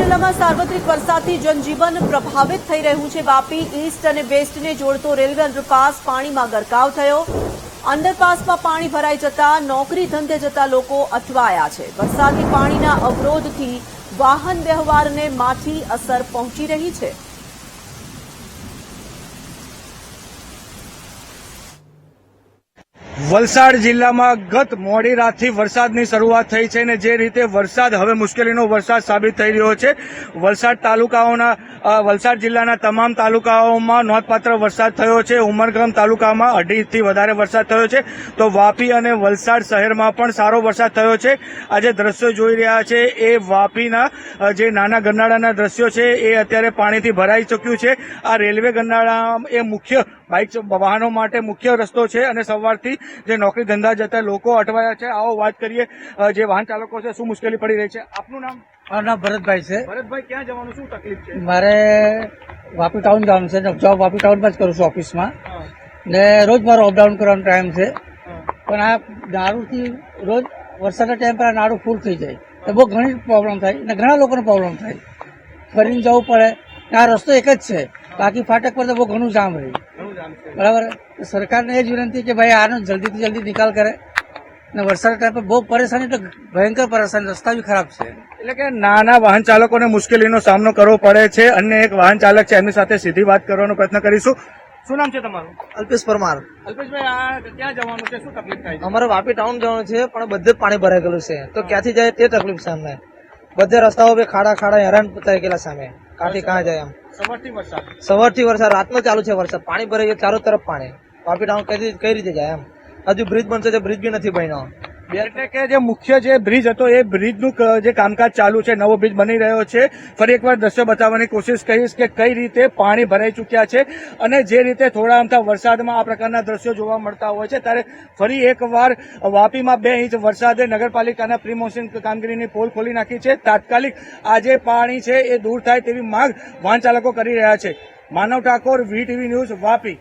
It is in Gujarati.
જિલ્લામાં સાર્વત્રિક વરસાદથી જનજીવન પ્રભાવિત થઈ રહ્યું છે। વાપી ઈસ્ટ અને વેસ્ટને જોડતો રેલવે અંડરપાસ પાણીમાં ગરકાવ થયો। અંડરપાસમાં પાણી ભરાઈ જતા નોકરી ધંધે જતા લોકો અટવાયા છે। વરસાદી પાણીના અવરોધથી વાહન વ્યવહારને માઠી અસર પહોંચી રહી છે। વલસાડ જિલ્લામાં ગત મોડી રાતથી વરસાદની શરૂઆત થઈ છે અને જે રીતે વરસાદ હવે મુશ્કેલીનો વરસાદ સાબિત થઈ રહ્યો છે। વલસાડ જિલ્લાના તમામ તાલુકાઓમાં નોંધપાત્ર વરસાદ થયો છે। ઉમરગામ તાલુકામાં 2.5થી વધારે વરસાદ થયો છે તો વાપી અને વલસાડ શહેરમાં પણ સારો વરસાદ થયો છે। આજે દ્રશ્યો જોઈ રહ્યા છે એ વાપીના જે નાના ગરનાળાના દ્રશ્યો છે એ અત્યારે પાણીથી ભરાઈ ચૂક્યું છે। આ રેલવે ગરનાળા એ મુખ્ય બાઇક વાહનો માટે મુખ્ય રસ્તો છે અને સવારથી જે નોકરી ધંધા જતા લોકો અટવાયા છે। આવો વાત કરીએ જે વાહન ચાલકો છે, શું મુશ્કેલી પડી રહી છે। આપનું નામ? મારું નામ ભરતભાઈ છે। ભરતભાઈ, ક્યાં જવાનું, શું તકલીફ છે? મારે વાપી ટાઉન જવાનું છે। જોબ વાપી ટાઉનમાં જ કરું છું ઓફિસમાં, ને રોજ મારો અપડાઉન કરવાનો ટાઈમ છે। પણ આ નાળુથી રોજ વરસાદના ટાઈમ પર આ નાળું ફૂલ થઈ જાય તો બહુ ઘણી પ્રોબ્લેમ થાય ને ઘણા લોકોને પ્રોબ્લેમ થાય। ફરીને જવું પડે। આ રસ્તો એક જ છે, બાકી ફાટક પર તો બહુ ઘણું જામ રહ્યું। બરાબર, સરકારને એ જ વિનંતી કે ભાઈ આનો જલ્દીથી જલ્દી નિકાલ કરે ને વરસાદના ટાઈમ પર બહુ પરેશાની, તો ભયંકર પરેશાની, રસ્તા બી ખરાબ છે। એટલે કે નાના વાહન ચાલકોને મુશ્કેલીનો સામનો કરવો પડે છે। અન્ય એક વાહન ચાલક છે, એમની સાથે સીધી વાત કરવાનો પ્રયત્ન કરીશું। શું નામ છે તમારું? અલ્પેશ પરમાર। અલ્પેશભાઈ, આ ક્યાં જવાનું છે, શું તકલીફ થાય છે? અમારે વાપી ટાઉન જવાનું છે પણ બધે પાણી ભરાઈ ગયેલું છે, તો ક્યાંથી જાય તે તકલીફ છે અમને। બધે રસ્તાઓ બે ખાડા હેરાન થઈ ગયેલા સામે, કાંથી ક્યાં જાય એમ। સવારથી વરસાદ રાતનો ચાલુ છે વરસાદ, પાણી ભરાઈ ગયું ચારો તરફ પાણી। વાપી ટાઉન કઈ રીતે જાય એમ? હજુ બ્રિજ બનશે તો બ્રિજ બી નથી બન્યો। એટલે કે જે મુખ્ય જે બ્રિજ હતો એ બ્રિજનું જે કામકાજ ચાલુ છે, નવો બ્રિજ બની રહ્યો છે। ફરી એકવાર દ્રશ્ય બતાવવાની કોશિશ કરીશ કે કઈ રીતે પાણી ભરાઈ ચૂક્યા છે અને જે રીતે થોડા અમથા વરસાદમાં આ પ્રકારના દ્રશ્યો જોવા મળતા હોય છે, ત્યારે ફરી એકવાર વાપીમાં 2 ઇંચ વરસાદે નગરપાલિકાના પ્રી મોન્સૂન કામગીરીની પોલ ખોલી નાખી છે। તાત્કાલિક આ જે પાણી છે એ દૂર થાય તેવી માંગ વાહન ચાલકો કરી રહ્યા છે। માનવ ઠાકોર, VTV ન્યૂઝ, વાપી।